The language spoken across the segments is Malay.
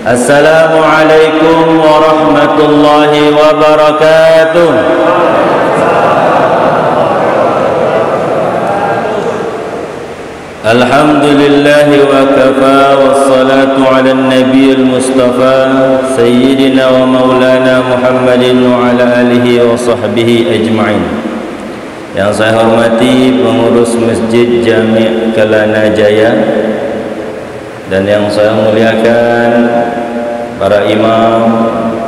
Assalamualaikum warahmatullahi wabarakatuh. Alhamdulillahi wa kafa, wassalatu ala nabiyil mustafa sayyidina wa maulana Muhammadin wa ala alihi wa sahbihi ajma'in. Yang saya hormati pengurus Masjid Jami' Kelana Jaya, dan yang saya muliakan para imam,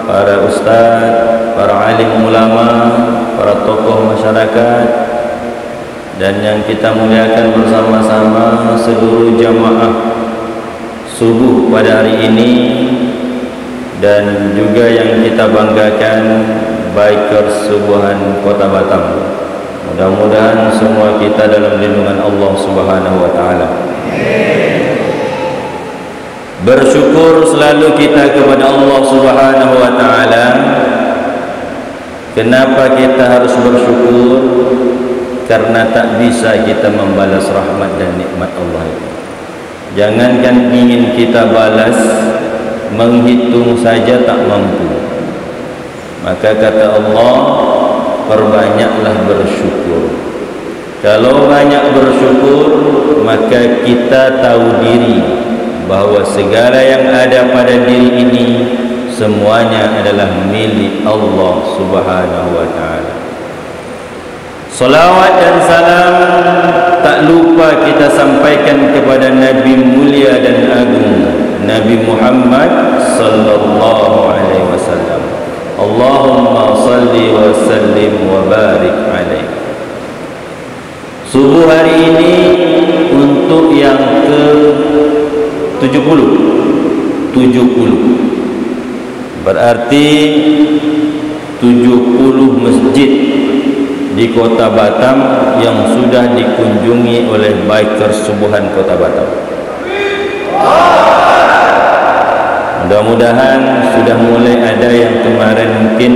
para ustaz, para alim ulama, para tokoh masyarakat, dan yang kita muliakan bersama-sama seluruh jamaah subuh pada hari ini, dan juga yang kita banggakan bikers subuhan Kota Batam. Mudah-mudahan semua kita dalam lindungan Allah Subhanahu wa taala. Bersyukur selalu kita kepada Allah Subhanahu wa taala. Kenapa kita harus bersyukur? Karena tak bisa kita membalas rahmat dan nikmat Allah itu. Jangankan ingin kita balas, menghitung saja tak mampu. Maka kata Allah, perbanyaklah bersyukur. Kalau banyak bersyukur, maka kita tahu diri bahwa segala yang ada pada diri ini semuanya adalah milik Allah Subhanahu wa taala. Salawat dan salam tak lupa kita sampaikan kepada Nabi mulia dan agung, Nabi Muhammad sallallahu alaihi wasallam. Allahumma salli wa sallim wa barik alaihi. Subuh hari ini untuk yang ke 70, berarti 70 masjid di Kota Batam yang sudah dikunjungi oleh bikers subuhan Kota Batam. Mudah-mudahan sudah mulai ada yang kemarin mungkin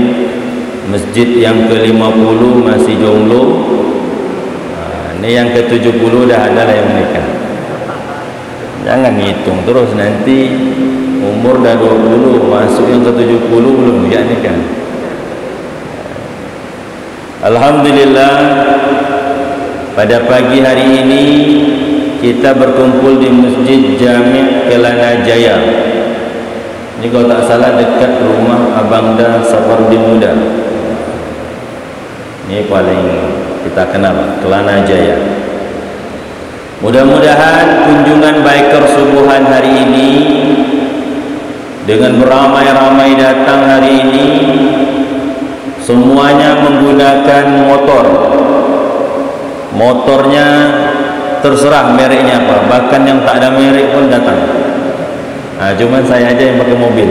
masjid yang ke-50 masih jomblo. Ini yang ke-70 dah ada lah yang menikah. Jangan hitung terus, nanti umur dah 20 masuk yang ke-70 belum juga nikah. Alhamdulillah, pada pagi hari ini kita berkumpul di Masjid Jami' Kelana Jaya. Ini kalau tak salah dekat rumah Abangda Safarudin Muda. Ini paling kita kenal, Kelana Jaya. Mudah-mudahan kunjungan biker subuhan hari ini dengan beramai-ramai datang hari ini, semuanya menggunakan motor. Motornya terserah mereknya apa, bahkan yang tak ada merek pun datang. Cuman saya aja yang pakai mobil.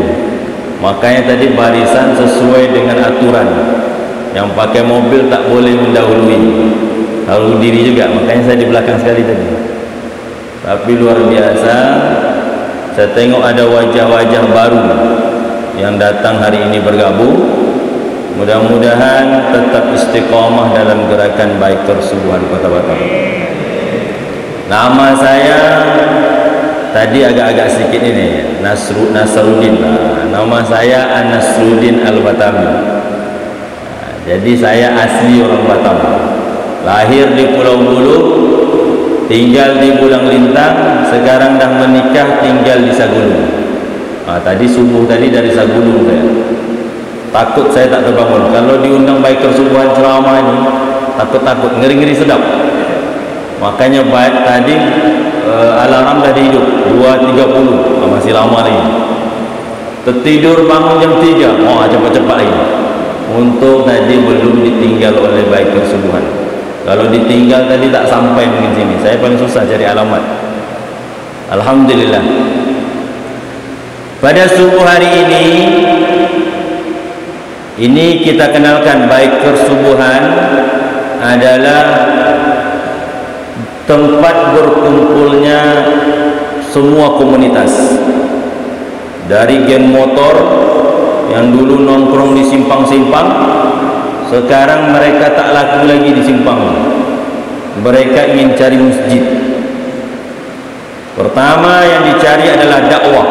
Makanya tadi barisan sesuai dengan aturan. Yang pakai mobil tak boleh mendahului, lalu diri juga. Makanya saya di belakang sekali tadi. Tapi luar biasa, saya tengok ada wajah-wajah baru yang datang hari ini bergabung. Mudah-mudahan tetap istiqamah dalam gerakan biker subuhan Kota Batam. Nama saya tadi agak-agak sedikit ini, Nasruddin. Nama saya Nasruddin Al-Batami. Jadi saya asli orang Batam. Lahir di Pulau Bulu, tinggal di Bulang Lintang, sekarang dah menikah tinggal di Sagulung. Tadi subuh tadi dari Sagulung saya. Takut saya tak terbangun. Kalau diundang biker subuhan ceramah ini, takut-takut, ngeri-ngeri sedap. Makanya baik tadi alarm dah dihidup 2.30, masih lama lagi. Tertidur bangun jam 3, cepat-cepat lagi. Untuk tadi belum ditinggal oleh biker subuhan. Kalau ditinggal tadi tak sampai mungkin sini. Saya paling susah cari alamat. Alhamdulillah. Pada subuh hari ini kita kenalkan biker subuhan adalah tempat berkumpulnya semua komunitas. Dari geng motor yang dulu nongkrong di simpang-simpang, sekarang mereka tak laku lagi di simpang. Mereka ingin cari masjid. Pertama yang dicari adalah dakwah.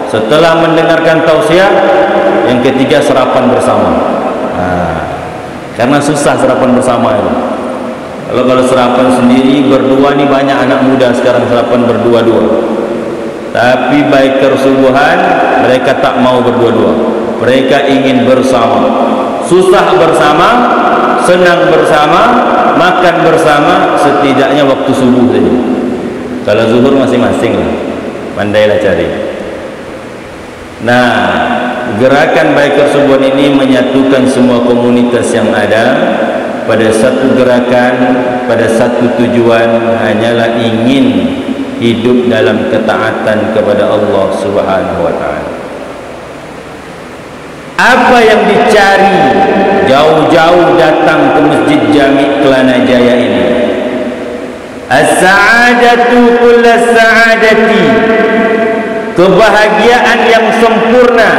Setelah mendengarkan tausiah, yang ketiga sarapan bersama. Karena susah sarapan bersama itu. Kalau sarapan sendiri berdua, nih banyak anak muda sekarang sarapan berdua-dua. Tapi biker subuhan mereka tak mau berdua-dua. Mereka ingin bersama. Susah bersama, senang bersama, makan bersama, setidaknya waktu subuh saja. Kalau zuhur masing-masing lah, pandailah cari. Nah, gerakan biker subuhan ini menyatukan semua komunitas yang ada pada satu gerakan, pada satu tujuan, hanyalah ingin hidup dalam ketaatan kepada Allah Subhanahu wa taala. Apa yang dicari jauh-jauh datang ke Masjid Jami' Kelana Jaya ini? As-sa'adatu kullas sa'adati, kebahagiaan yang sempurna,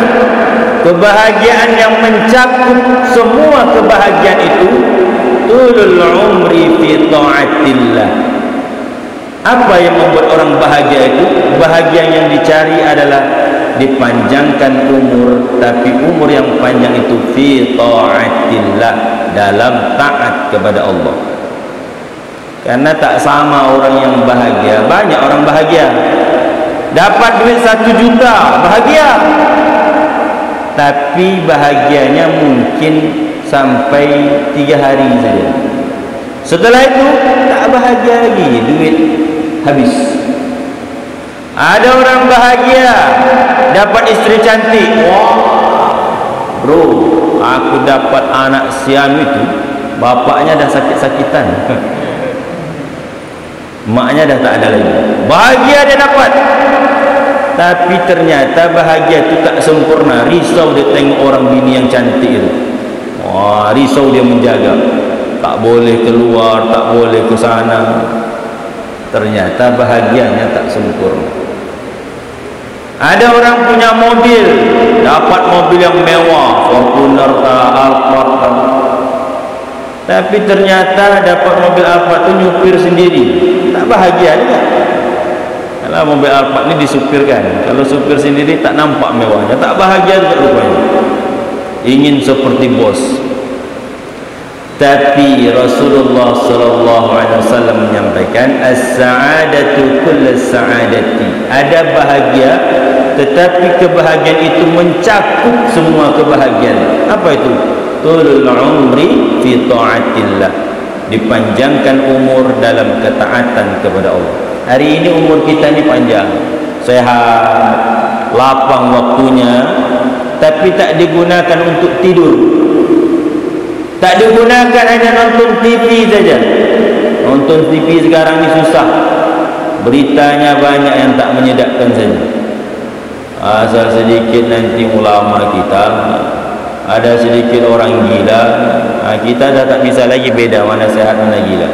kebahagiaan yang mencakup semua kebahagiaan itu, tulul umri fi ta'atillah. Apa yang membuat orang bahagia itu? Bahagia yang dicari adalah dipanjangkan umur, tapi umur yang panjang itu fi ta'atillah, dalam taat kepada Allah. Karena tak sama orang yang bahagia. Banyak orang bahagia, dapat duit 1 juta, bahagia, tapi bahagianya mungkin sampai 3 hari saja. Setelah itu tak bahagia lagi, duit habis. Ada orang bahagia dapat istri cantik. Wah, bro, aku dapat anak siam itu, bapaknya dah sakit-sakitan, maknya dah tak ada lagi. Bahagia dia dapat, tapi ternyata bahagia itu tak sempurna. Risau dia tengok orang bini yang cantik itu. Wah, risau dia menjaga, tak boleh keluar, tak boleh ke sana. Ternyata bahagianya tak sempurna. Ada orang punya mobil, dapat mobil yang mewah, Fortuner, Alphard, tapi ternyata dapat mobil Alphard itu nyupir sendiri, tak bahagia juga. Kalau mobil Alphard ini disupirkan, kalau supir sendiri tak nampak mewahnya, tak bahagia juga rupanya. Ingin seperti bos. Tapi Rasulullah sallallahu alaihi wasallam menyampaikan, as-sa'adatu kullas sa'adati. Ada bahagia, tetapi kebahagiaan itu mencakup semua kebahagiaan. Apa itu? Tulul umri fi ta'atillah, dipanjangkan umur dalam ketaatan kepada Allah. Hari ini umur kita ni panjang, sehat, lapang waktunya, tapi tak digunakan untuk tidur. Tak digunakan hanya nonton TV saja. Nonton TV sekarang ni susah, beritanya banyak yang tak menyedapkan saja. Asal sedikit nanti ulama kita, ada sedikit orang gila, kita dah tak bisa lagi beda mana sehat mana gila.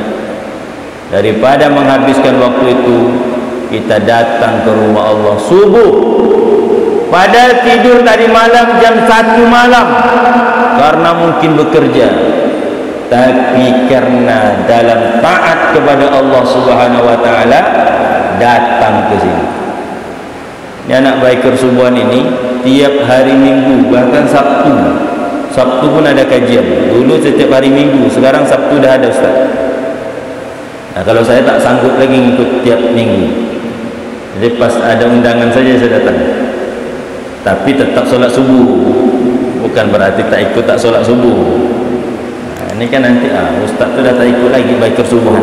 Daripada menghabiskan waktu itu, kita datang ke rumah Allah subuh, padahal tidur tadi malam jam 1 malam karena mungkin bekerja, tapi karena dalam taat kepada Allah Subhanahu wa taala datang ke sini. Ini anak biker subuhan ini tiap hari Minggu, bahkan Sabtu pun ada kajian. Dulu setiap hari Minggu, sekarang Sabtu dah ada ustaz. Nah, kalau saya tak sanggup lagi ikut tiap minggu, jadi pas ada undangan saja saya datang. Tapi tetap solat subuh, bukan berarti tak ikut tak solat subuh. Nah, ini kan nanti ustaz tu dah tak ikut lagi biker subuhan,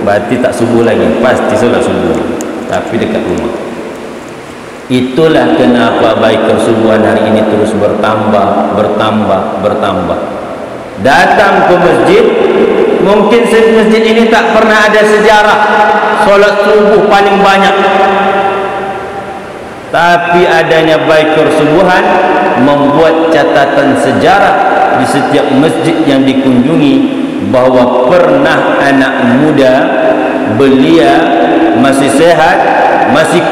berarti tak subuh lagi, pasti solat subuh, tapi dekat rumah. Itulah kenapa biker subuhan hari ini terus bertambah. Datang ke masjid, mungkin masjid ini tak pernah ada sejarah solat subuh paling banyak, tapi adanya biker subuhan membuat catatan sejarah di setiap masjid yang dikunjungi, bahwa pernah anak muda belia, masih sehat, masih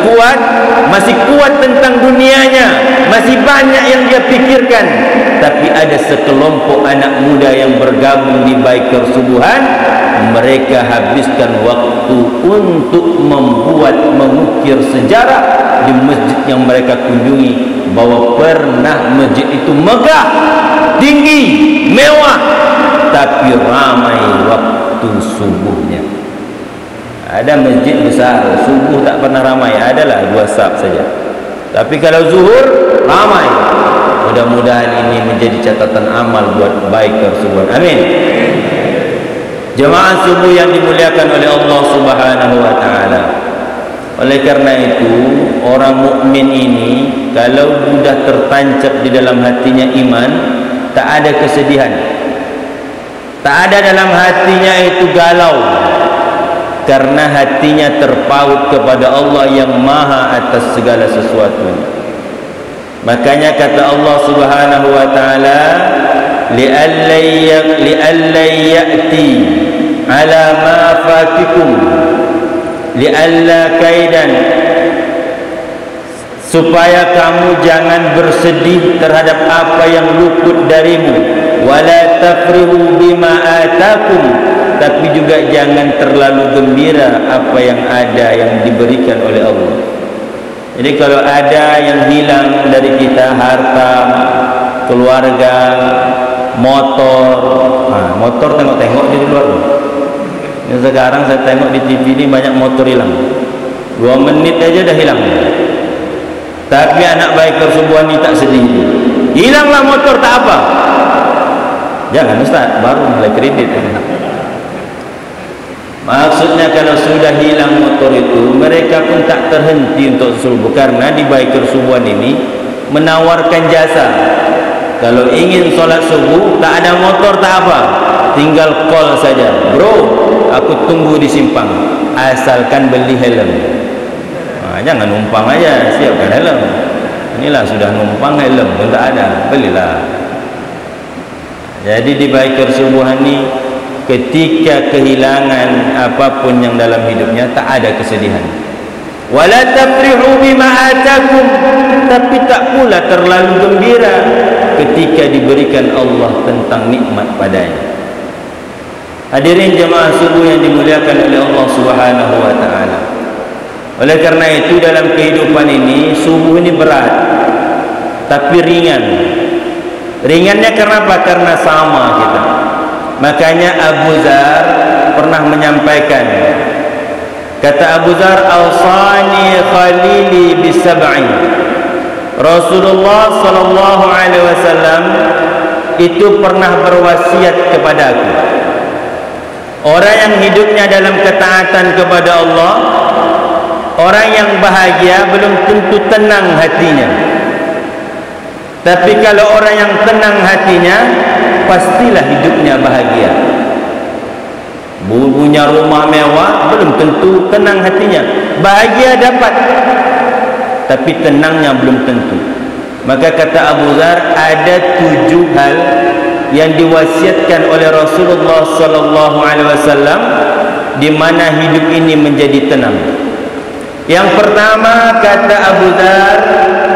kuat tentang dunianya, masih banyak yang dia pikirkan, tapi ada sekelompok anak muda yang bergabung di biker subuhan, mereka habiskan waktu untuk mengukir sejarah di masjid yang mereka kunjungi bahwa pernah masjid itu megah, tinggi, mewah, tapi ramai waktu subuhnya. Ada masjid besar, subuh tak pernah ramai, adalah 2 saf saja. Tapi kalau zuhur ramai. Mudah-mudahan ini menjadi catatan amal buat baik tersebut. Amin. Jemaah subuh yang dimuliakan oleh Allah Subhanahu wa taala. Oleh karena itu, orang mukmin ini kalau sudah tertancap di dalam hatinya iman, tak ada kesedihan. Tak ada dalam hatinya itu galau. Karena hatinya terpaut kepada Allah yang maha atas segala sesuatu. Makanya kata Allah Subhanahu wa taala, li'alla ya'ti ala ma fatikum li'alla kaidan, supaya kamu jangan bersedih terhadap apa yang luput darimu, wala tafrihu bima atakum, tapi juga jangan terlalu gembira apa yang ada yang diberikan oleh Allah. Jadi kalau ada yang hilang dari kita, harta, keluarga, motor, motor tengok-tengok di luar. Ini sekarang saya tengok di TV ini banyak motor hilang, 2 menit aja dah hilang. Tapi anak baik persubuhan ini tak sedih. Hilanglah motor tak apa. Jangan Ustaz, baru mulai kredit. Maksudnya kalau sudah hilang motor itu, mereka pun tak terhenti untuk subuh, karena di Baitur Subuhan ini menawarkan jasa. Kalau ingin solat subuh, tak ada motor tak apa, tinggal call saja, bro, aku tunggu di simpang, asalkan beli helm. Jangan numpang aja, siapkan helm. Inilah sudah numpang, helm pun tak ada, belilah. Jadi di Baitur Subuhan ini, ketika kehilangan apapun yang dalam hidupnya, tak ada kesedihan. Wala tafrihu bima atakum, tapi tak pula terlalu gembira ketika diberikan Allah tentang nikmat padanya. Hadirin jemaah subuh yang dimuliakan oleh Allah Subhanahu wa taala. Oleh karena itu dalam kehidupan ini, subuh ini berat tapi ringan. Ringannya kenapa? Karena sama kita. Makanya Abu Dzar pernah menyampaikan, kata Abu Dzar, awsani khalili bisab'i. Rasulullah sallallahu alaihi wasallam itu pernah berwasiat kepada aku. Orang yang hidupnya dalam ketaatan kepada Allah, orang yang bahagia belum tentu tenang hatinya. Tapi kalau orang yang tenang hatinya, pastilah hidupnya bahagia. Punya rumah mewah belum tentu tenang hatinya. Bahagia dapat, tapi tenangnya belum tentu. Maka kata Abu Dzar, ada 7 hal yang diwasiatkan oleh Rasulullah sallallahu alaihi wasallam di mana hidup ini menjadi tenang. Yang pertama, kata Abu Dzar,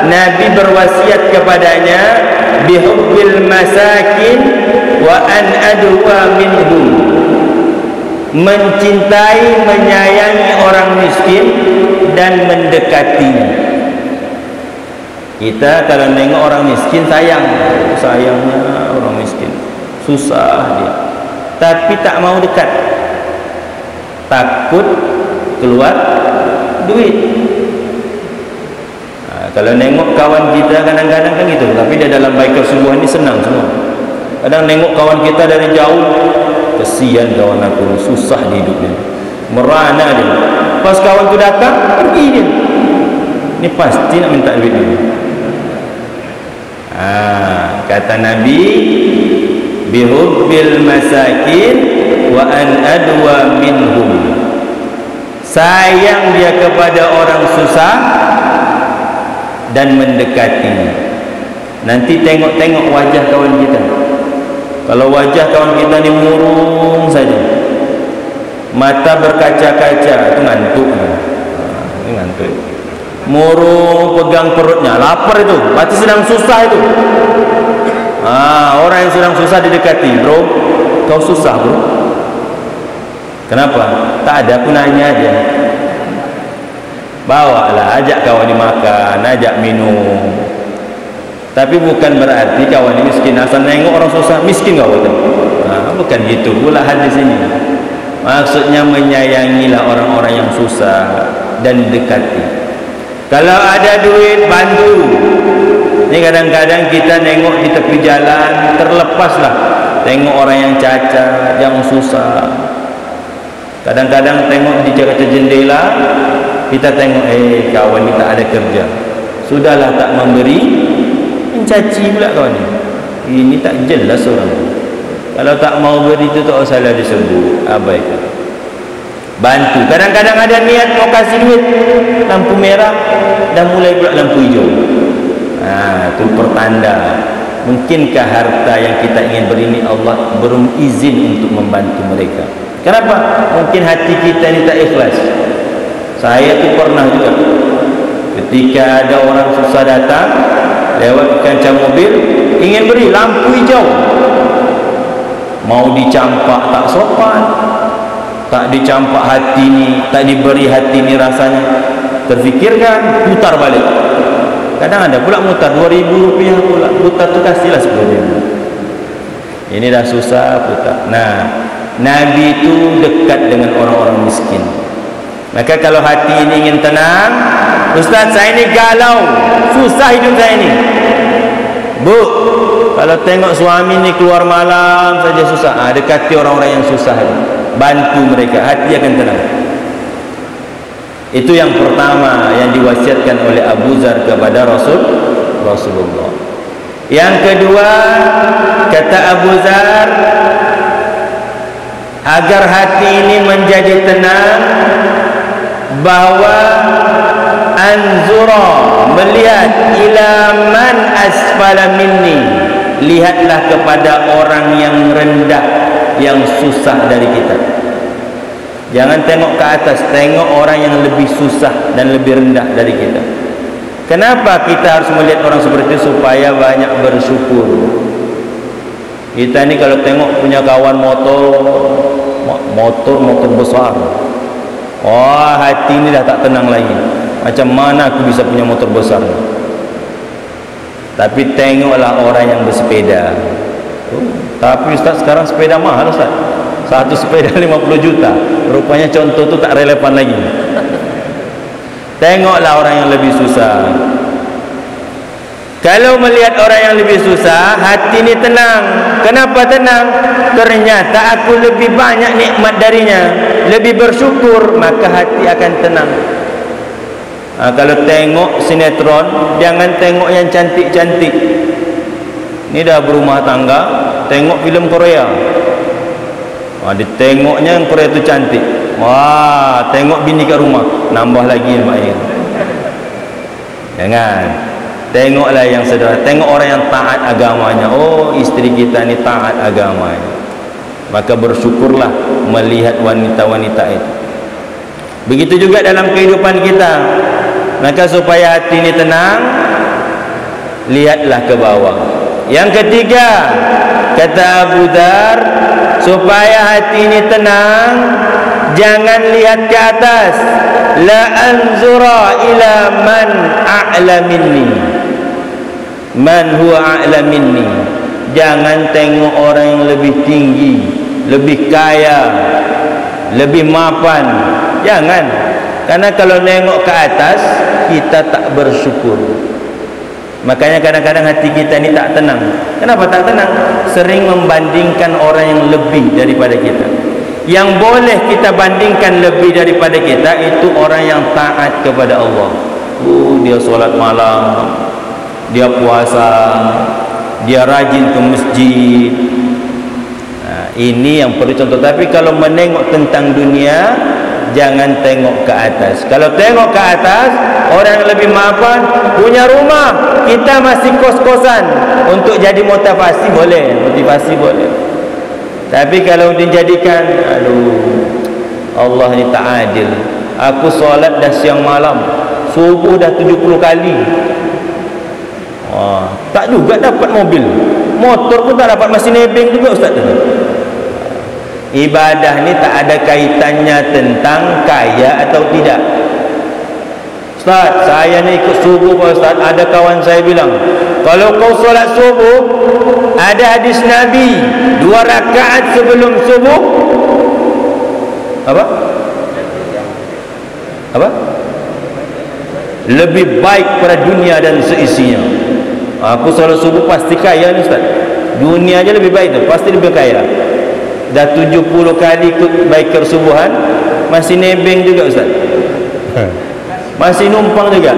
Nabi berwasiat kepadanya, bihubbil masakin wa an adwa minhum, mencintai, menyayangi orang miskin dan mendekatinya. Kita kalau nengok orang miskin sayangnya orang miskin, susah dia, tapi tak mau dekat, takut keluar duit. Kalau nengok kawan kita kadang-kadang kan gitu, tapi dia dalam Baitur Subuh ini senang semua. Kadang nengok kawan kita dari jauh, kesian kawan aku, susah di hidupnya, merana dia. Pas kawan tu datang, pergi dia. Ini pasti nak minta duit dia. Kata Nabi, bihubbil masakin wa an adwa minhum, sayang dia kepada orang susah dan mendekatinya. Nanti tengok-tengok wajah kawan kita. Kalau wajah kawan kita ni murung saja, mata berkaca-kaca, itu ngantuk. Ini ngantuk. Murung, pegang perutnya, lapar itu, berarti sedang susah itu. Orang yang sedang susah didekati, bro, kau susah bro. Kenapa? Tak ada, aku nanya aja. bawalah, ajak kawan ni makan, ajak minum. Tapi bukan berarti kawan ni miskin, asal nengok orang susah miskin kau tu. Bukan gitu pula hadis ini. Maksudnya menyayangilah orang-orang yang susah dan dekati. Kalau ada duit, bantu. Ini kadang-kadang kita nengok di tepi jalan, terlepaslah tengok orang yang cacat, yang susah. Kadang-kadang tengok di kaca jendela, kita tengok kawan ni tak ada kerja, sudahlah tak memberi, mencaci pula kawan ni. Ini tak jelas orang. Kalau tak mau beri itu tak usahlah disebut, abaikan. Bantu. Kadang-kadang ada niat mau kasih duit, lampu merah dah mulai pula lampu hijau. Itu pertanda mungkinkah harta yang kita ingin beri ini Allah belum izin untuk membantu mereka. Kenapa? Mungkin hati kita ni tak ikhlas. Saya tu pernah juga, ketika ada orang susah datang lewat kancah mobil, ingin beri lampu hijau, mau dicampak tak sopan, tak dicampak hati ni, tak diberi hati ni rasanya, terfikirkan, putar balik. Kadang ada pula mutar Rp2,000 pula, putar tu kasihlah Rp10,000. Ini dah susah putar. Nah, Nabi itu dekat dengan orang-orang miskin. Maka kalau hati ini ingin tenang, Ustaz saya ini galau, susah hidup saya ini, Bu, kalau tengok suami ni keluar malam saja susah, dekati orang-orang yang susah, bantu mereka, hati akan tenang. Itu yang pertama yang diwasiatkan oleh Abu Dzar kepada Rasulullah. Yang kedua, kata Abu Dzar, agar hati ini menjadi tenang, bahwa anzura, melihat, ila man asfala minni, lihatlah kepada orang yang rendah, yang susah dari kita. Jangan tengok ke atas, tengok orang yang lebih susah dan lebih rendah dari kita. Kenapa kita harus melihat orang seperti itu? Supaya banyak bersyukur. Kita ni kalau tengok punya kawan motor besar, hati ni dah tak tenang lagi. Macam mana aku bisa punya motor besar? Tapi tengoklah orang yang bersepeda. Tapi Ustaz, sekarang sepeda mahal Ustaz. Satu sepeda 50 juta. Rupanya contoh tu tak relevan lagi. Tengoklah orang yang lebih susah. Kalau melihat orang yang lebih susah, hati ni tenang. Kenapa tenang? Ternyata aku lebih banyak nikmat darinya, lebih bersyukur, maka hati akan tenang. Kalau tengok sinetron, jangan tengok yang cantik-cantik. Ini dah berumah tangga, tengok filem Korea. Ditengoknya yang Korea itu cantik. Tengok bini kat rumah, nambah lagi ilmunya. Jangan. Tengoklah yang sederhana. Tengok orang yang taat agamanya. Isteri kita ni taat agamanya. Maka bersyukurlah melihat wanita-wanita itu. Begitu juga dalam kehidupan kita. Maka supaya hati ini tenang, lihatlah ke bawah. Yang ketiga, kata Abu Dzar, supaya hati ini tenang, jangan lihat ke atas. La anzura ila man a'la minni, man huwa a'la minni. Jangan tengok orang yang lebih tinggi, lebih kaya, lebih mapan. Jangan. Karena kalau nengok ke atas, kita tak bersyukur. Makanya kadang-kadang hati kita ni tak tenang. Kenapa tak tenang? Sering membandingkan orang yang lebih daripada kita. Yang boleh kita bandingkan lebih daripada kita itu orang yang taat kepada Allah. Dia solat malam, dia puasa, dia rajin ke masjid. Ini yang perlu contoh. Tapi kalau menengok tentang dunia, jangan tengok ke atas. Kalau tengok ke atas, orang yang lebih mapan, punya rumah, kita masih kos-kosan. Untuk jadi motivasi boleh, motivasi boleh. Tapi kalau dijadikan, Allah ni tak adil. Aku solat dah siang malam, subuh dah 70 kali. Tak juga dapat mobil, motor pun tak dapat, masih nebeng juga Ustaz. Ibadah ni tak ada kaitannya tentang kaya atau tidak. Ustaz, saya ni ikut subuh Pak Ustaz. Ada kawan saya bilang, kalau kau solat subuh, ada hadis Nabi 2 rakaat sebelum subuh apa? Lebih baik pada dunia dan seisinya. Aku solat subuh pasti kaya ni Ustaz. Dunia aja lebih baik tu, pasti lebih kaya. Dah 70 kali ikut baikar subuhan, masih nebeng juga Ustaz. Masih numpang juga.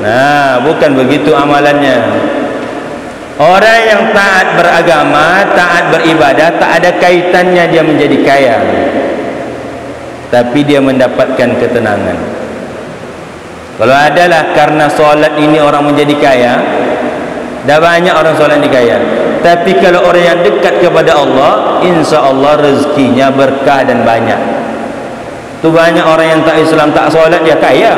Nah, bukan begitu amalannya. Orang yang taat beragama, taat beribadah, tak ada kaitannya dia menjadi kaya, tapi dia mendapatkan ketenangan. Kalau adalah karena solat ini orang menjadi kaya, dah banyak orang solat ini kaya. Tapi kalau orang yang dekat kepada Allah, insya Allah rezekinya berkah dan banyak. Tu banyak orang yang tak Islam, tak solat, dia kaya.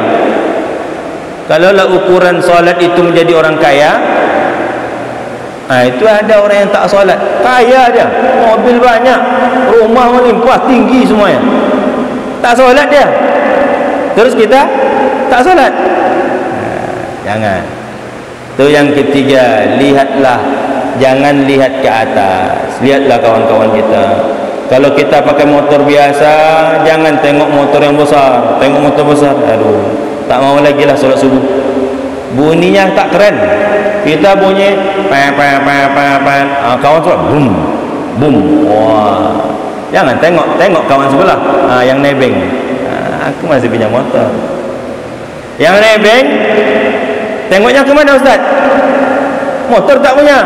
Kalau lah ukuran solat itu menjadi orang kaya, itu ada orang yang tak solat, kaya dia, mobil banyak, rumah melimpah tinggi semuanya, tak solat dia. Terus kita tak solat. Jangan. Tu yang ketiga, lihatlah, jangan lihat ke atas. Lihatlah kawan-kawan kita. Kalau kita pakai motor biasa, jangan tengok motor yang besar. Tengok motor besar, aduh, tak mau lagi lah solat subuh. Bunyinya tak keren. Kita bunyi kawan solat boom boom. Wah, jangan tengok kawan sebelah, yang nebeng. Aku masih punya motor. Yang nebeng, tengoknya ke mana Ustaz? Motor tak punya.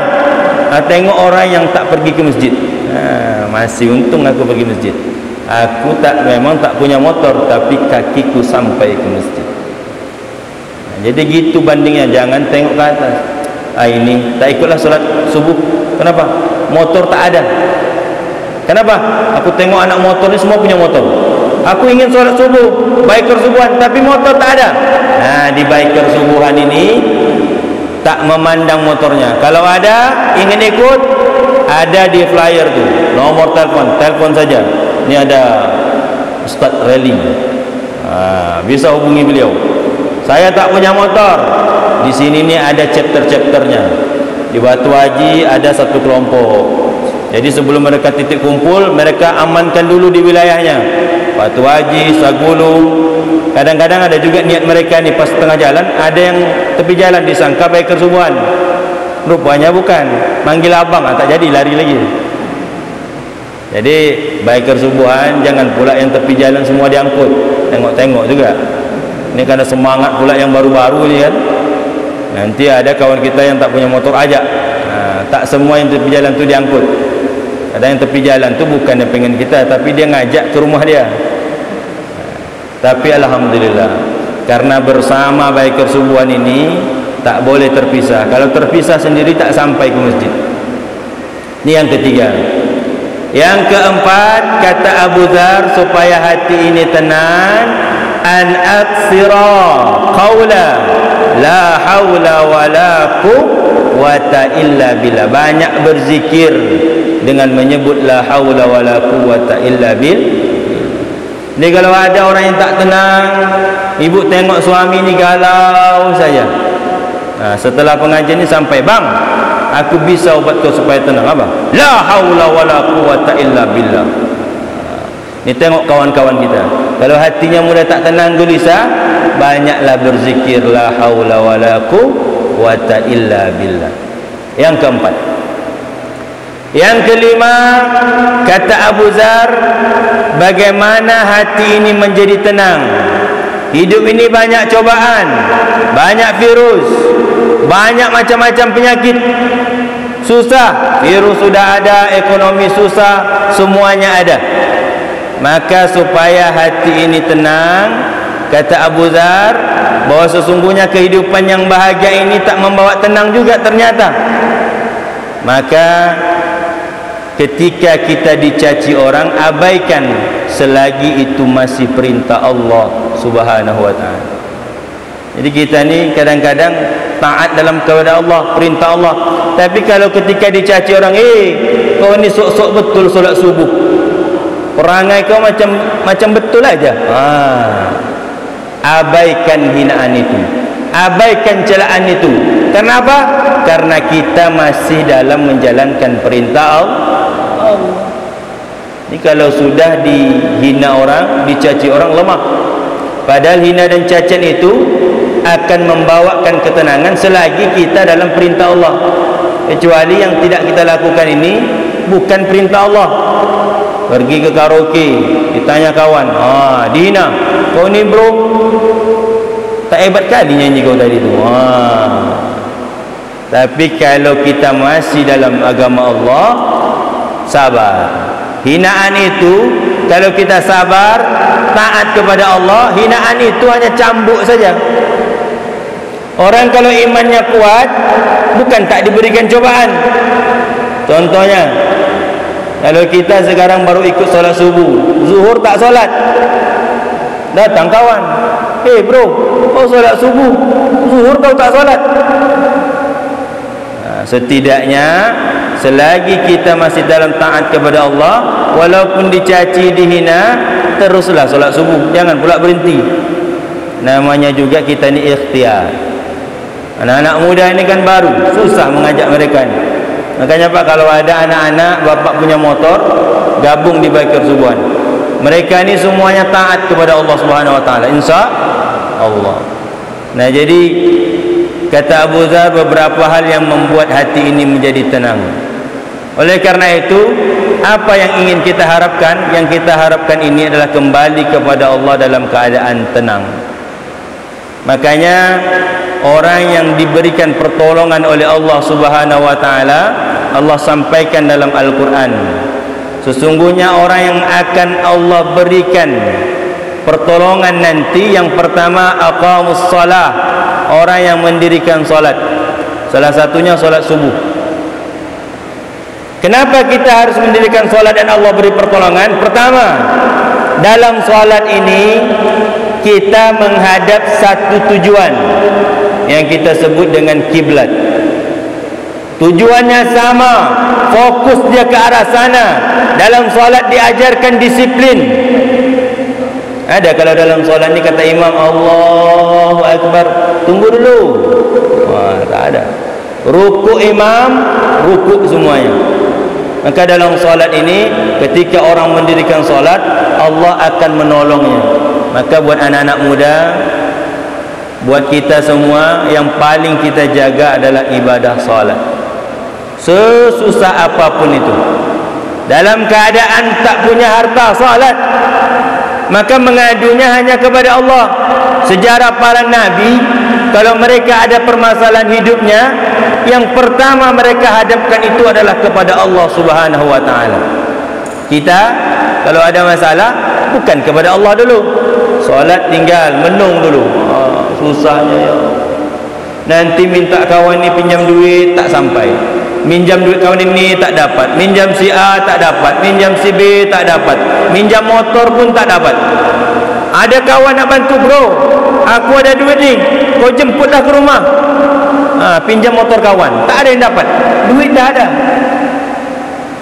Tengok orang yang tak pergi ke masjid. Masih untung aku pergi masjid. Aku memang tak punya motor, tapi kakiku sampai ke masjid. Jadi gitu bandingnya. Jangan tengok ke atas. Ini tak ikutlah solat subuh. Kenapa? Motor tak ada. Kenapa? Aku tengok anak motor ni semua punya motor. Aku ingin solat subuh, baikar subuhan, tapi motor tak ada. Di baikar subuhan ini tak memandang motornya. Kalau ada, ingin ikut, ada di flyer tu nomor telepon saja. Ini ada Ustaz Rally, bisa hubungi beliau. Saya tak punya motor. Di sini ni ada chapter-chapternya. Di Batu Haji ada satu kelompok. Jadi sebelum mereka titik kumpul, mereka amankan dulu di wilayahnya. Batu Haji, Sagulung. Kadang-kadang ada juga niat mereka ni pas tengah jalan, ada yang tepi jalan disangka baikar subuhan. Rupanya bukan, manggil abang, tak jadi, lari lagi. Jadi baikar subuhan, jangan pula yang tepi jalan semua diangkut. Tengok-tengok juga. Ini karena semangat pula yang baru-baru ni kan. Nanti ada kawan kita yang tak punya motor ajak. Tak semua yang tepi jalan tu diangkut. Ada yang tepi jalan tu bukan yang pengen kita, tapi dia ngajak ke rumah dia. Tapi alhamdulillah, karena bersama baikar subuhan ini tak boleh terpisah. Kalau terpisah sendiri tak sampai ke masjid. Ini yang ketiga. Yang keempat, kata Abu Dzar, supaya hati ini tenang, an aksira qawla la hawla wa la quwwata illa billah. Banyak berzikir dengan menyebut la hawla wa la quwwata illa billah. Ni kalau ada orang yang tak tenang, ibu tengok suami ni galau saja. Setelah pengajian ni sampai, bang, aku bisa ubat kau supaya tenang. Apa? La haula wala quwwata illa billah. Ni tengok kawan-kawan kita, kalau hatinya mudah tak tenang, gelisah, banyaklah berzikir la haula wala quwwata illa billah. Yang keempat. Yang kelima, kata Abu Dzar, bagaimana hati ini menjadi tenang? Hidup ini banyak cobaan, banyak virus, banyak macam-macam penyakit. Susah, virus sudah ada, ekonomi susah, semuanya ada. Maka supaya hati ini tenang, kata Abu Dzar, bahwa sesungguhnya kehidupan yang bahagia ini tak membawa tenang juga ternyata. Maka ketika kita dicaci orang, abaikan selagi itu masih perintah Allah Subhanahu wa ta'ala. Jadi kita ni kadang-kadang taat dalam kepada Allah, perintah Allah. Tapi kalau ketika dicaci orang, kau ni sok-sok betul solat subuh, perangai kau macam betul aja. Abaikan hinaan itu, abaikan celaan itu. Kenapa? Karena kita masih dalam menjalankan perintah Allah. Ini kalau sudah dihina orang, dicaci orang, lemah. Padahal hina dan cacian itu akan membawakan ketenangan selagi kita dalam perintah Allah. Kecuali yang tidak kita lakukan ini bukan perintah Allah. Pergi ke karaoke, ditanya kawan, dihina, kau ni bro tak hebat kali nyanyi kau tadi tu. Tapi kalau kita masih dalam agama Allah, sabar. Hinaan itu kalau kita sabar, taat kepada Allah, hinaan itu hanya cambuk saja. Orang kalau imannya kuat, bukan tak diberikan cobaan. Contohnya, kalau kita sekarang baru ikut solat subuh, zuhur tak solat, datang kawan, bro, kau solat subuh, zuhur kau tak solat. Setidaknya selagi kita masih dalam taat kepada Allah, walaupun dicaci, dihina, teruslah solat subuh, jangan pula berhenti. Namanya juga kita ni ikhtiar. Anak-anak muda ini kan baru, susah mengajak mereka ni. Makanya Pak, kalau ada anak-anak bapak punya motor, gabung di Baitur Subuhan. Mereka ni semuanya taat kepada Allah Subhanahu Wa Taala, insya Allah. Nah, jadi kata Abu Dzar, beberapa hal yang membuat hati ini menjadi tenang. Oleh karena itu, apa yang ingin kita harapkan? Yang kita harapkan ini adalah kembali kepada Allah dalam keadaan tenang. Makanya orang yang diberikan pertolongan oleh Allah Subhanahu Wa Taala, Allah sampaikan dalam Al-Quran, sesungguhnya orang yang akan Allah berikan pertolongan nanti, yang pertama aqamus shalah, orang yang mendirikan solat. Salah satunya solat subuh. Kenapa kita harus mendirikan solat dan Allah beri pertolongan? Pertama, dalam solat ini kita menghadap satu tujuan yang kita sebut dengan kiblat. Tujuannya sama, fokus dia ke arah sana. Dalam solat diajarkan disiplin. Ada kalau dalam solat ni kata imam Allahu Akbar, tunggu dulu. Tak ada. Rukuk imam, rukuk semuanya. Maka dalam solat ini, ketika orang mendirikan solat, Allah akan menolongnya. Maka buat anak-anak muda, buat kita semua, yang paling kita jaga adalah ibadah solat. Sesusah apapun itu, dalam keadaan tak punya harta solat, maka mengadunya hanya kepada Allah. Sejarah para nabi, kalau mereka ada permasalahan hidupnya, yang pertama mereka hadapkan itu adalah kepada Allah Subhanahu Wa Taala. Kita kalau ada masalah, bukan kepada Allah dulu. Solat tinggal menung dulu. Susahnya ya. Nanti minta kawan ni pinjam duit tak sampai. Minjam duit kawan ini tak dapat. Minjam si A tak dapat. Minjam si B tak dapat. Minjam motor pun tak dapat. Ada kawan nak bantu, bro, aku ada duit ni, kau jemputlah ke rumah. Pinjam motor kawan, tak ada yang dapat. Duit dah ada.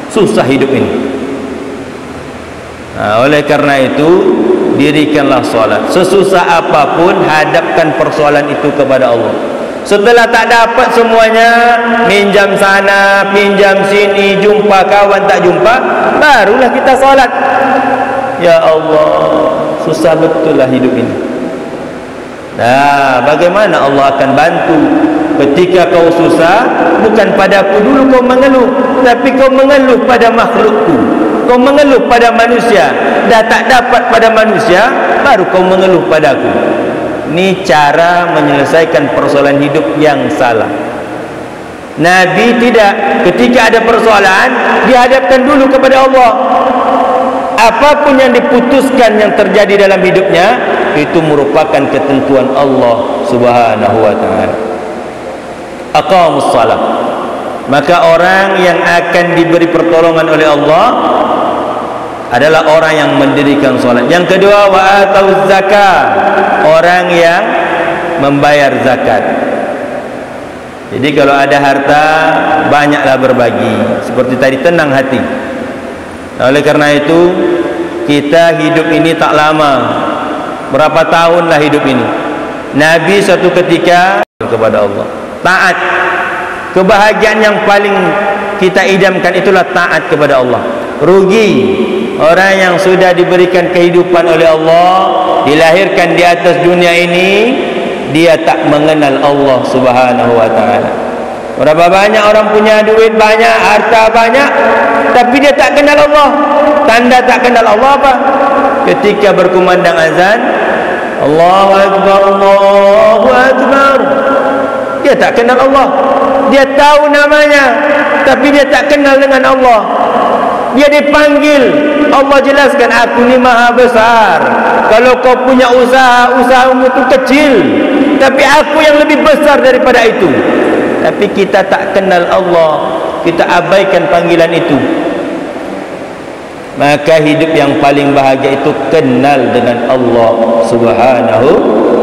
Susah hidup ini. Oleh karena itu, dirikanlah solat. Sesusah apapun, hadapkan persoalan itu kepada Allah. Setelah tak dapat semuanya, minjam sana, pinjam sini, jumpa kawan tak jumpa, barulah kita solat. Ya Allah, susah betul lah hidup ini. Nah, bagaimana Allah akan bantu? Ketika kau susah, bukan padaku dulu kau mengeluh, tapi kau mengeluh pada makhlukku. Kau mengeluh pada manusia. Dah tak dapat pada manusia, baru kau mengeluh padaku. Ini cara menyelesaikan persoalan hidup yang salah. Nabi tidak. Ketika ada persoalan, dihadapkan dulu kepada Allah. Apapun yang diputuskan yang terjadi dalam hidupnya, itu merupakan ketentuan Allah Subhanahu Wa Taala. Aqamus salat. Maka orang yang akan diberi pertolongan oleh Allah adalah orang yang mendirikan solat. Yang kedua, wa atauz zakat, orang yang membayar zakat. Jadi kalau ada harta, banyaklah berbagi. Seperti tadi, tenang hati. Oleh karena itu, kita hidup ini tak lama. berapa tahunlah hidup ini. Nabi suatu ketika kepada Allah taat. Kebahagiaan yang paling kita idamkan itulah taat kepada Allah. Rugi orang yang sudah diberikan kehidupan oleh Allah, dilahirkan di atas dunia ini, dia tak mengenal Allah Subhanahu wa ta'ala. Berapa banyak orang punya duit banyak, harta banyak, tapi dia tak kenal Allah. Tanda tak kenal Allah apa? Ketika berkumandang azan, Allahu Akbar, Allahu Akbar, dia tak kenal Allah. Dia tahu namanya, tapi dia tak kenal dengan Allah. Dia dipanggil, Allah jelaskan, aku ni maha besar. Kalau kau punya usaha, usahamu itu kecil, tapi aku yang lebih besar daripada itu. Tapi kita tak kenal Allah, kita abaikan panggilan itu. Maka hidup yang paling bahagia itu kenal dengan Allah Subhanahu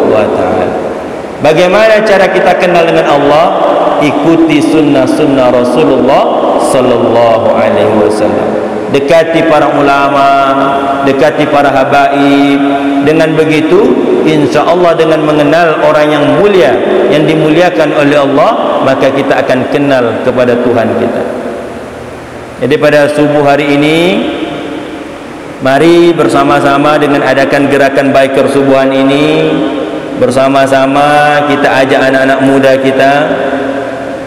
wa ta'ala. Bagaimana cara kita kenal dengan Allah? Ikuti sunnah-sunnah Rasulullah sallallahu alaihi wasallam. Dekati para ulama, dekati para habaib. Dengan begitu, insya Allah dengan mengenal orang yang mulia, yang dimuliakan oleh Allah, maka kita akan kenal kepada Tuhan kita. Jadi pada subuh hari ini, mari bersama-sama dengan adakan gerakan biker subuhan ini, bersama-sama kita ajak anak-anak muda kita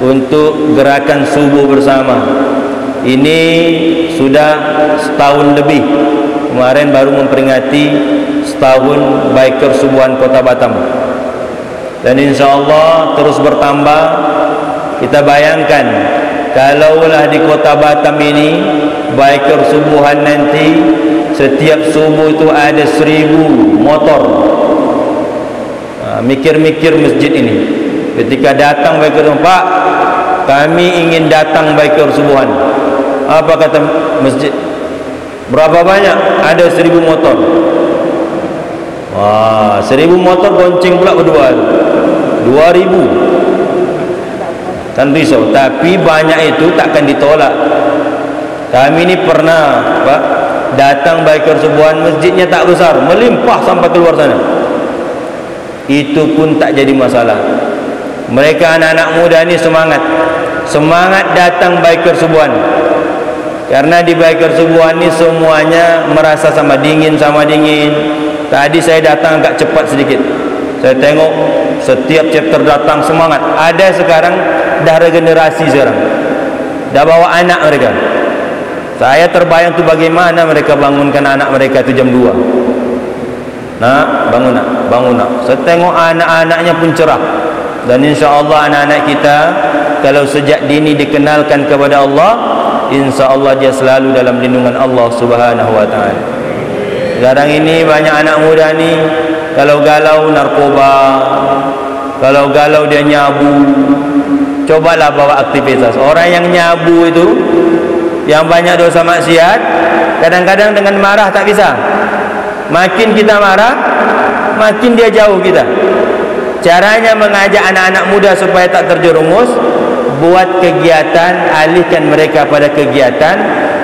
untuk gerakan subuh bersama. Ini sudah setahun lebih. Kemarin baru memperingati setahun biker subuhan Kota Batam. Dan insya Allah terus bertambah. Kita bayangkan, kalaulah di Kota Batam ini biker subuhan nanti setiap subuh itu ada 1000 motor. Mikir-mikir masjid ini. Ketika datang biker subuhan, Pak, kami ingin datang biker subuhan. Apa kata masjid? Berapa banyak? Ada 1000 motor. Wah, 1000 motor gonceng pula berdua. 2000. Kan risau. Tapi banyak itu takkan ditolak. Kami ini pernah, Pak, datang biker subuhan, masjidnya tak besar, melimpah sampai keluar sana. Itu pun tak jadi masalah. Mereka anak-anak muda ini semangat datang biker subuhan. Karena di biker subuhan ini semuanya merasa sama dingin. Tadi saya datang agak cepat sedikit. Saya tengok setiap chapter datang semangat. Ada sekarang dah regenerasi sekarang. Dah bawa anak mereka. Saya terbayang tu bagaimana mereka bangunkan anak mereka tu jam 2. Nak, bangun nak. Saya tengok anak-anaknya pun cerah. Dan insya Allah anak-anak kita kalau sejak dini dikenalkan kepada Allah, insya Allah dia selalu dalam lindungan Allah Subhanahu wa ta'ala. Sekarang ini banyak anak muda ni, kalau galau narkoba, kalau galau dia nyabu. Cobalah bawa aktivitas. Orang yang nyabu itu, yang banyak dosa maksiat, kadang-kadang dengan marah tak bisa. Makin kita marah, makin dia jauh kita. Caranya mengajak anak-anak muda supaya tak terjerumus, buat kegiatan, alihkan mereka pada kegiatan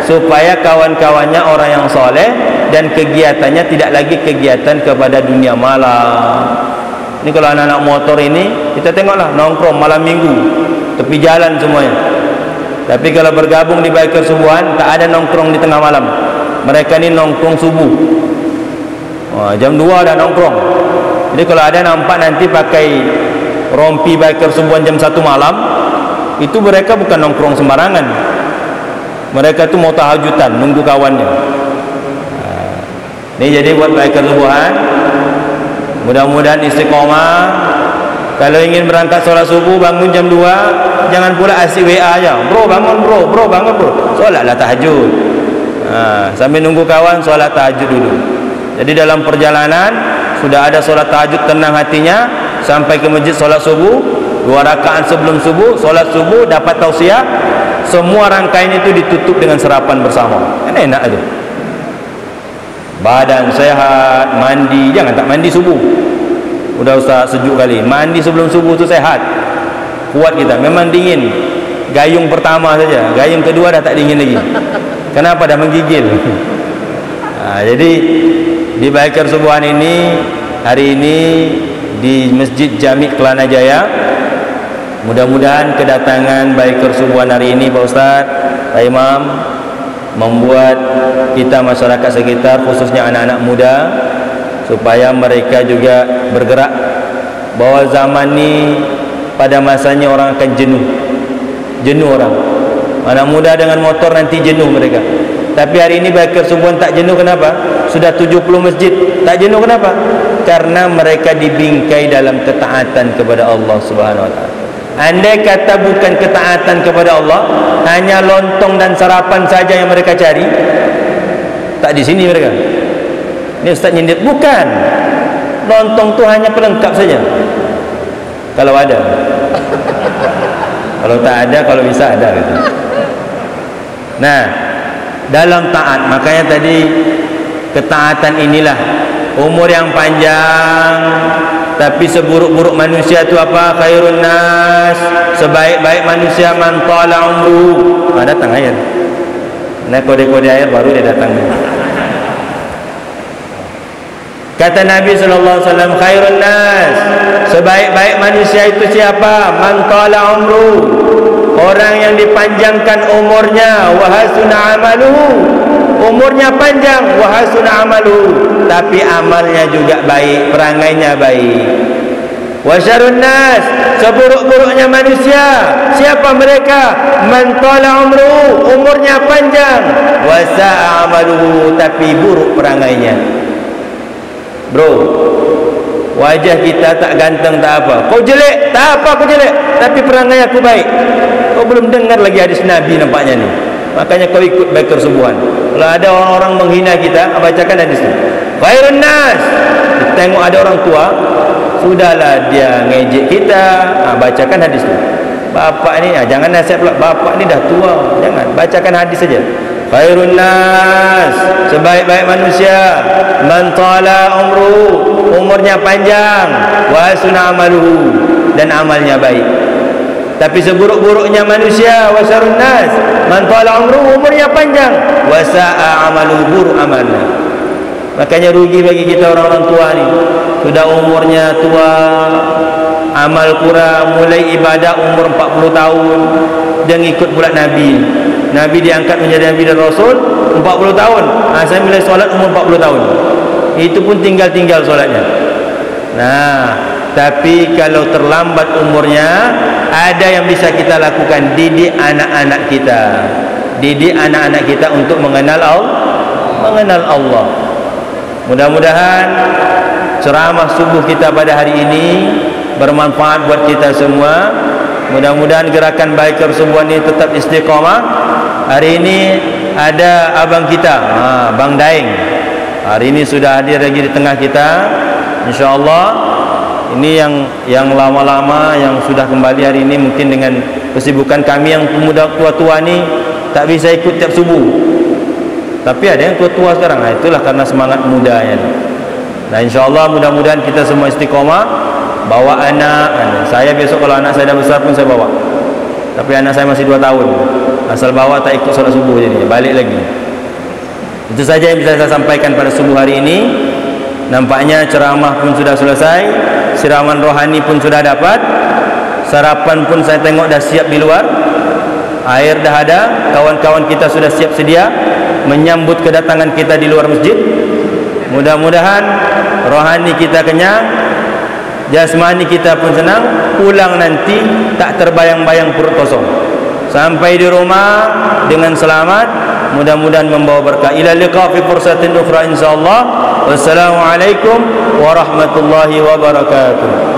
supaya kawan-kawannya orang yang soleh dan kegiatannya tidak lagi kegiatan kepada dunia malam. Ini kalau anak-anak motor ini, kita tengoklah nongkrong malam minggu tepi jalan semuanya. Tapi kalau bergabung di biker subuhan, tak ada nongkrong di tengah malam. Mereka ni nongkrong subuh. Jam 2 dah nongkrong. Jadi kalau ada nampak nanti pakai rompi biker subuhan jam 1 malam, itu mereka bukan nongkrong sembarangan. Mereka tu mau tahajudan, nunggu kawannya. Ini jadi buat biker subuhan, mudah-mudahan istiqomah. Kalau ingin berangkat solat subuh, bangun jam 2. Jangan pula asyik WA aja. Bro bangun bro, bro bangun bro. Solatlah tahajud. Sambil nunggu kawan, solat tahajud dulu. Jadi dalam perjalanan sudah ada solat tahajud, tenang hatinya, sampai ke masjid solat subuh, 2 rakaat sebelum subuh, solat subuh, dapat tausiah. Semua rangkaian itu ditutup dengan sarapan bersama. Kan enak itu. Badan sehat, mandi, jangan tak mandi subuh. Udah ustaz sejuk kali. Mandi sebelum subuh tu sehat. Kuat kita. Memang dingin. Gayung pertama saja. Gayung kedua dah tak dingin lagi. Kenapa? Dah menggigil. Jadi di biker subuhan ini hari ini di Masjid Jami' Kelana Jaya. Mudah-mudahan kedatangan Biker Subuhan hari ini Pak Ustaz, Pak Imam, membuat kita masyarakat sekitar khususnya anak-anak muda supaya mereka juga bergerak, bahwa zaman ini pada masanya orang akan jenuh orang. Anak muda dengan motor nanti jenuh mereka. Tapi hari ini Biker Subuhan tak jenuh. Kenapa? Sudah 70 masjid, tak jenuh. Kenapa? Karena mereka dibingkai dalam ketaatan kepada Allah Subhanahu wa taala. Andai kata bukan ketaatan kepada Allah, hanya lontong dan sarapan saja yang mereka cari, tak di sini mereka. Ini Ustaz nyindir, bukan. Lontong tu hanya pelengkap saja. Kalau ada. Kalau tak ada, kalau bisa ada gitu. Nah, dalam taat, makanya tadi ketaatan inilah umur yang panjang. Tapi seburuk-buruk manusia itu apa? Khairun nas, sebaik-baik manusia man tala umru. Datang air. Nah, kode-kode air baru dia datang. Kata Nabi SAW, khairun nas, sebaik-baik manusia itu siapa? Man tala umru, orang yang dipanjangkan umurnya, wa hasuna amaluhu, umurnya panjang, wa hasuna amaluhu, tapi amalnya juga baik, perangainya baik. Wa syarrun nas, seburuk-buruknya manusia siapa mereka? Man tala umru, umurnya panjang, wa sa'a amaluhu, tapi buruk perangainya. Bro, wajah kita tak ganteng tak apa, kau jelek tak apa, kau jelek tapi perangai aku baik. Kau belum dengar lagi hadis Nabi nampaknya ni. Makanya kau ikut Biker Subuhan. Kalau ada orang-orang menghina kita, bacakan hadis ni. Khairun nas, tengok ada orang tua, sudahlah dia ngejek kita, bacakan hadis ni. Bapak ni, jangan nasihat pula, bapak ni dah tua, jangan, bacakan hadis saja. Khairun nas, sebaik-baik manusia, man tala umru, umurnya panjang, wa hasuna amaluhu, dan amalnya baik. Tapi seburuk-buruknya manusia, wa syarrun nas, man tala umru, umurnya panjang, wa sa'a amaluhu, buruk amalnya. Makanya rugi bagi kita orang-orang tua ni. Sudah umurnya tua, amal kurang, mulai ibadah umur 40 tahun, dia ngikut pula Nabi. Nabi diangkat menjadi Nabi dan Rasul 40 tahun. Saya mulai solat umur 40 tahun. Itu pun tinggal-tinggal solatnya. Nah, tapi kalau terlambat umurnya, ada yang bisa kita lakukan, didik anak-anak kita. Didik anak-anak kita untuk mengenal Allah. Mudah-mudahan ceramah subuh kita pada hari ini bermanfaat buat kita semua. Mudah-mudahan gerakan Biker Subuhan ini tetap istiqamah. Hari ini ada abang kita, Bang Daeng. Hari ini sudah hadir lagi di tengah kita. InsyaAllah ini yang lama-lama yang sudah kembali hari ini, mungkin dengan kesibukan kami yang pemuda tua-tua ni tak bisa ikut tiap subuh. Tapi ada yang tua-tua sekarang. Itulah karena semangat mudanya. Nah, insyaAllah mudah-mudahan kita semua istiqamah, bawa anak. Saya besok kalau anak saya dah besar pun saya bawa. Tapi anak saya masih 2 tahun. Asal bawa tak ikut solat subuh jadinya, balik lagi. Itu saja yang bisa saya sampaikan pada subuh hari ini. Nampaknya ceramah pun sudah selesai, siraman rohani pun sudah dapat, sarapan pun saya tengok dah siap di luar, air dah ada, kawan-kawan kita sudah siap sedia menyambut kedatangan kita di luar masjid. Mudah-mudahan rohani kita kenyang, jasmani kita pun senang, pulang nanti tak terbayang-bayang perut kosong, sampai di rumah dengan selamat, mudah-mudahan membawa berkah. Ila liqa fi fursatin ukhra insyaallah. Wassalamualaikum warahmatullahi wabarakatuh.